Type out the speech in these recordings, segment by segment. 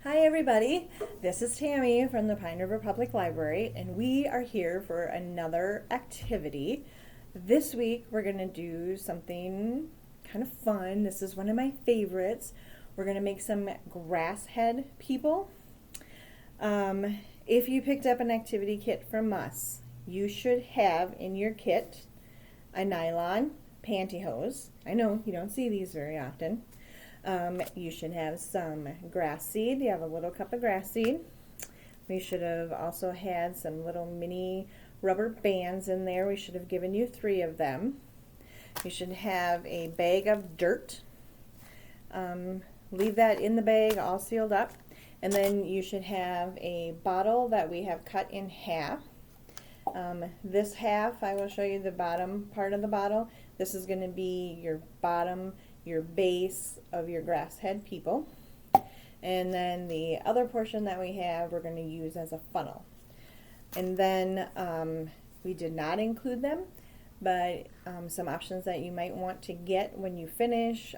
Hi everybody, this is Tammy from the Pine River Public Library and we are here for another activity. This week we're going to do something kind of fun. This is one of my favorites. We're going to make some grass head people. If you picked up an activity kit from us, you should have in your kit a nylon pantyhose. I know you don't see these very often. You should have some grass seed. You have a little cup of grass seed. We should have also had some little mini rubber bands in there. We should have given you 3 of them. You should have a bag of dirt. Leave that in the bag all sealed up. And then you should have a bottle that we have cut in half. This half, I will show you the bottom part of the bottle. This is going to be your bottom, your base of your grass head people. And then the other portion that we have, we're going to use as a funnel. And then we did not include them, but some options that you might want to get when you finish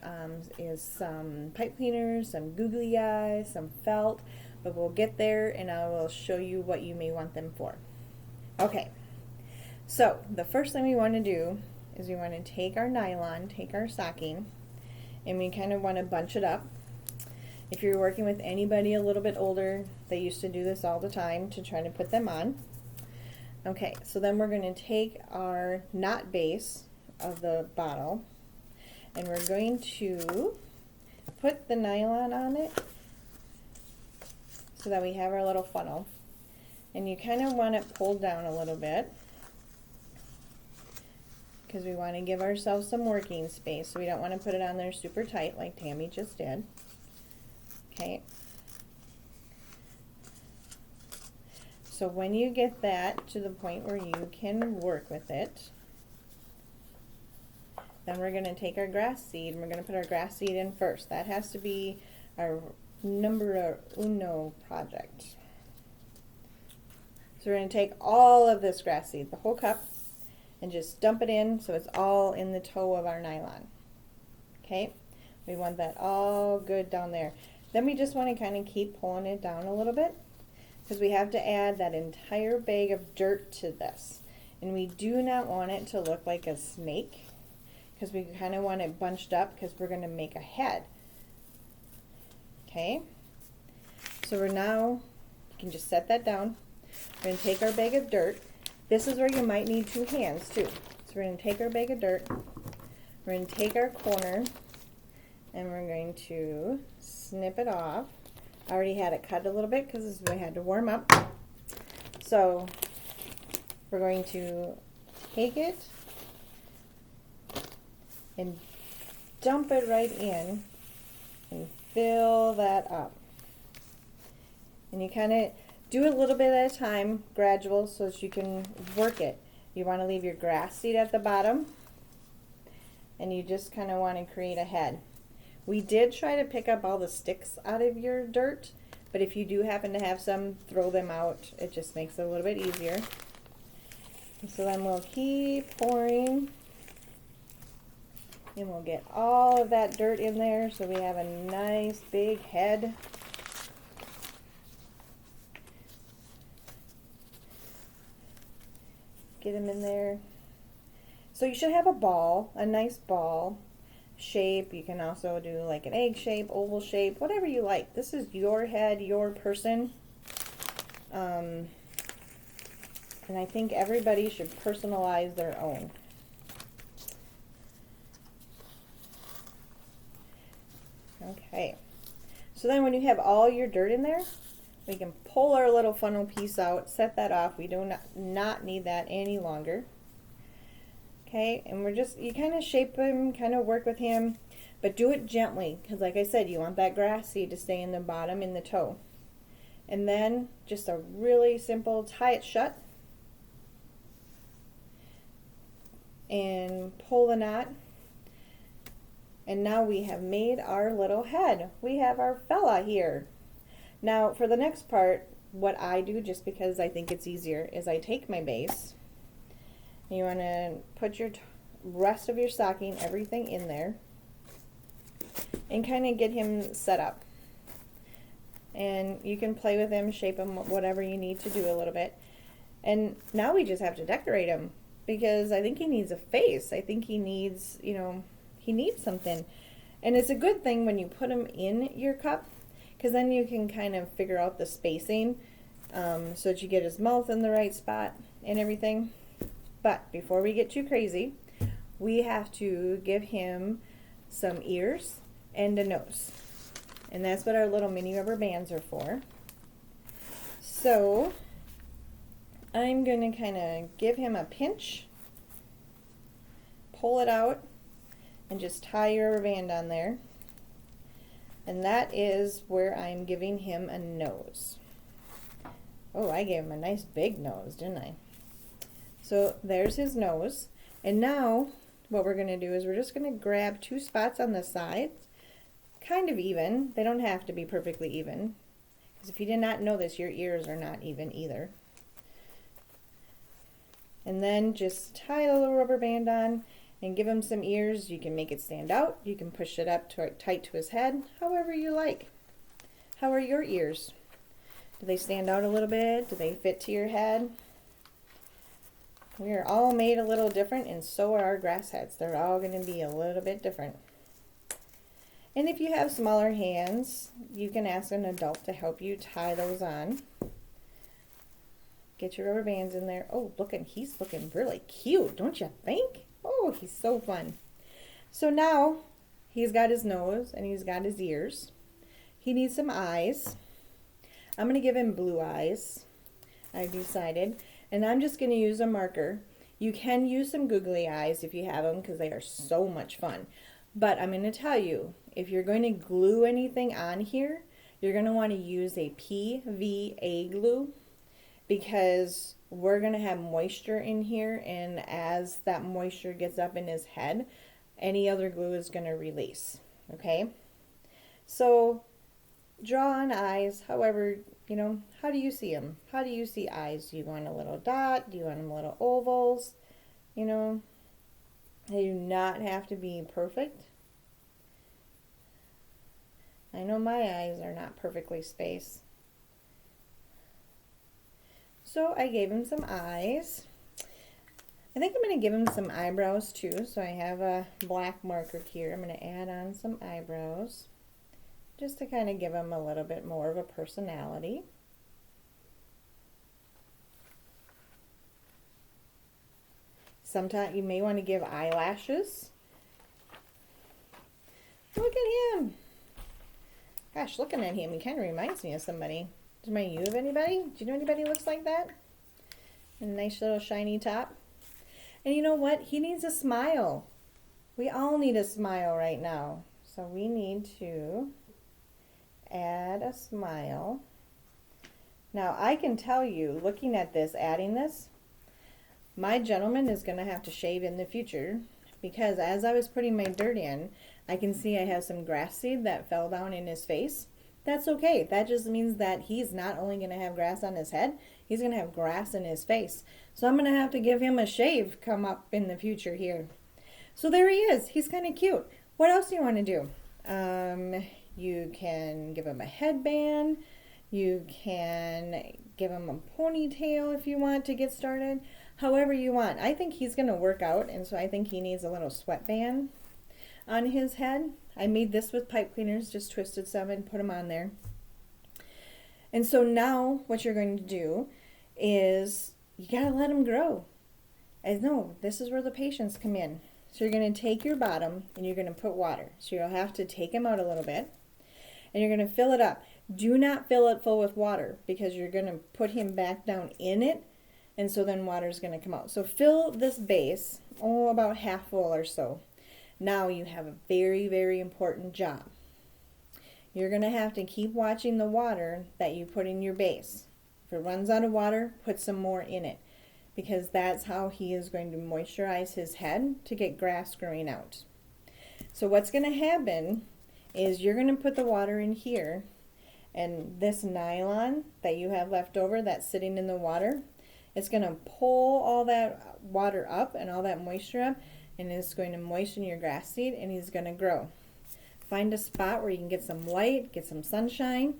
is some pipe cleaners, some googly eyes, some felt, but we'll get there and I will show you what you may want them for. Okay, so the first thing we want to do is we want to take our nylon, take our stocking, and we kind of want to bunch it up. If you're working with anybody a little bit older, they used to do this all the time to try to put them on. Okay, so then we're going to take our knot base of the bottle and we're going to put the nylon on it so that we have our little funnel. And you kind of want it pulled down a little bit because we want to give ourselves some working space, so we don't want to put it on there super tight like Tammy just did. Okay. So when you get that to the point where you can work with it, then we're going to take our grass seed and we're going to put our grass seed in first. That has to be our numero uno project. So we're going to take all of this grass seed, the whole cup, and just dump it in so it's all in the toe of our nylon. Okay, we want that all good down there. Then we just want to kind of keep pulling it down a little bit because we have to add that entire bag of dirt to this. And we do not want it to look like a snake because we kind of want it bunched up because we're going to make a head. Okay, so we're now, you can just set that down. We're going to take our bag of dirt. This is where you might need 2 hands too. So we're going to take our bag of dirt, we're going to take our corner, and we're going to snip it off. I already had it cut a little bit because we had to warm up. So we're going to take it and dump it right in and fill that up. And you kind of do it a little bit at a time, gradual, so that you can work it. You want to leave your grass seed at the bottom, and you just kind of want to create a head. We did try to pick up all the sticks out of your dirt, but if you do happen to have some, throw them out. It just makes it a little bit easier. And so then we'll keep pouring, and we'll get all of that dirt in there so we have a nice big head. Get them in there. So you should have a ball, a nice ball shape. You can also do like an egg shape, oval shape, whatever you like. This is your head, your person. And I think everybody should personalize their own. Okay. So then when you have all your dirt in there, we can pull our little funnel piece out, set that off. We do not need that any longer. Okay, and we're just, you kind of shape him, kind of work with him, but do it gently, because like I said, you want that grass seed to stay in the bottom, in the toe. And then just a really simple tie it shut and pull the knot. And now we have made our little head. We have our fella here. Now for the next part, what I do, just because I think it's easier, is I take my base. You want to put your rest of your stocking, everything in there, and kind of get him set up. and you can play with him, shape him, whatever you need to do a little bit. And now we just have to decorate him, because I think he needs a face. I think he needs, you know, he needs something. And it's a good thing when you put him in your cup, because then you can kind of figure out the spacing, so that you get his mouth in the right spot and everything. But before we get too crazy, we have to give him some ears and a nose. And that's what our little mini rubber bands are for. So I'm going to kind of give him a pinch, pull it out, and just tie your rubber band on there. And that is where I'm giving him a nose. Oh, I gave him a nice big nose, didn't I? So there's his nose. And now what we're going to do is we're just going to grab 2 spots on the sides, kind of even. They don't have to be perfectly even, because if you did not know this, your ears are not even either. And then just tie a little rubber band on and give him some ears. You can make it stand out. You can push it up tight to his head, however you like. How are your ears? Do they stand out a little bit? Do they fit to your head? We are all made a little different, and so are our grass heads. They're all going to be a little bit different. And if you have smaller hands, you can ask an adult to help you tie those on. Get your rubber bands in there. Oh, he's looking really cute, don't you think? Oh, he's so fun. So now he's got his nose and he's got his ears. He needs some eyes. I'm going to give him blue eyes, I decided. And I'm just going to use a marker. You can use some googly eyes if you have them, because they are so much fun. But I'm going to tell you, if you're going to glue anything on here, you're going to want to use a PVA glue, because we're going to have moisture in here, and as that moisture gets up in his head, any other glue is going to release. Okay? So draw on eyes, however, you know, how do you see them? How do you see eyes? Do you want a little dot? Do you want them little ovals? You know, they do not have to be perfect. I know my eyes are not perfectly spaced. So I gave him some eyes. I think I'm going to give him some eyebrows too. So I have a black marker here. I'm going to add on some eyebrows, just to kind of give him a little bit more of a personality. Sometimes you may want to give eyelashes. Look at him. Gosh, looking at him, he kind of reminds me of somebody. Does remind you of anybody? Do you know anybody who looks like that? A nice little shiny top. And you know what? He needs a smile. We all need a smile right now. So we need to add a smile. Now I can tell you, looking at this, adding this, my gentleman is going to have to shave in the future, because as I was putting my dirt in, I can see I have some grass seed that fell down in his face. That's okay. That just means that he's not only going to have grass on his head, he's going to have grass in his face. So I'm going to have to give him a shave come up in the future here. So there he is. He's kind of cute. What else do you want to do? You can give him a headband. You can give him a ponytail if you want to get started. However you want. I think he's going to work out, and so I think he needs a little sweatband on his head. I made this with pipe cleaners, just twisted some and put them on there. And so now what you're going to do is you got to let him grow. And no, this is where the patience come in. So you're going to take your bottom and you're going to put water. So you'll have to take him out a little bit and you're going to fill it up. Do not fill it full with water, because you're going to put him back down in it, and so then water is going to come out. So fill this base, about half full or so. Now you have a very, very important job. You're going to have to keep watching the water that you put in your base. If it runs out of water, put some more in it, because that's how he is going to moisturize his head to get grass growing out. So what's going to happen is you're going to put the water in here, and this nylon that you have left over that's sitting in the water, it's going to pull all that water up and all that moisture up, and it's going to moisten your grass seed, and he's going to grow. Find a spot where you can get some light, get some sunshine,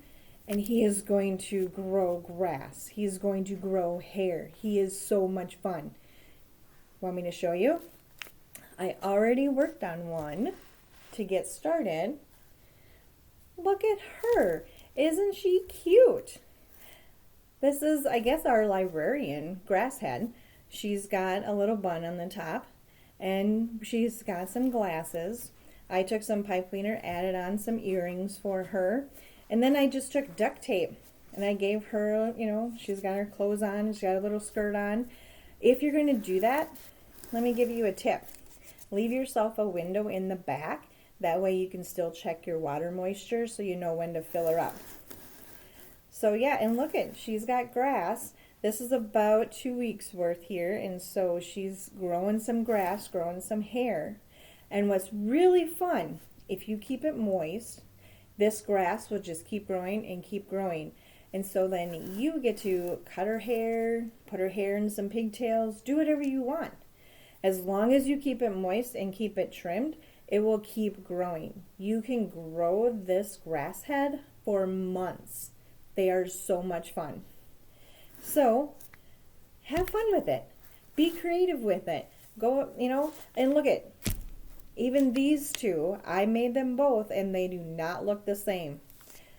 and he is going to grow grass. He is going to grow hair. He is so much fun. Want me to show you? I already worked on one to get started. Look at her. Isn't she cute? This is, I guess, our librarian, Grasshead. She's got a little bun on the top, and she's got some glasses. I took some pipe cleaner, added on some earrings for her, and then I just took duct tape, and I gave her, you know, she's got her clothes on, she's got a little skirt on. If you're going to do that, let me give you a tip. Leave yourself a window in the back. That way you can still check your water moisture so you know when to fill her up. So yeah, and look at, she's got grass. This is about 2 weeks worth here, and so she's growing some grass, growing some hair. And what's really fun, if you keep it moist, this grass will just keep growing and keep growing. And so then you get to cut her hair, put her hair in some pigtails, do whatever you want. As long as you keep it moist and keep it trimmed, it will keep growing. You can grow this grass head for months. They are so much fun. So have fun with it. Be creative with it. Go, you know, and look at, even these two, I made them both and they do not look the same.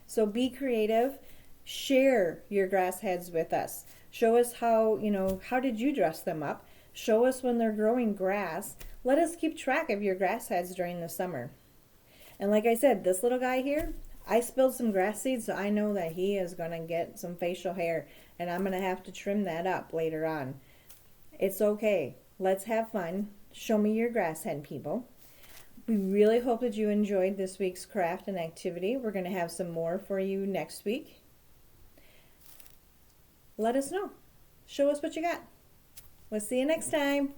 So be creative. Share your grass heads with us. Show us how, you know, how did you dress them up? Show us when they're growing grass. Let us keep track of your grass heads during the summer. And like I said, this little guy here, I spilled some grass seeds, so I know that he is going to get some facial hair, and I'm going to have to trim that up later on. It's okay. Let's have fun. Show me your grass head, people. We really hope that you enjoyed this week's craft and activity. We're going to have some more for you next week. Let us know. Show us what you got. We'll see you next time.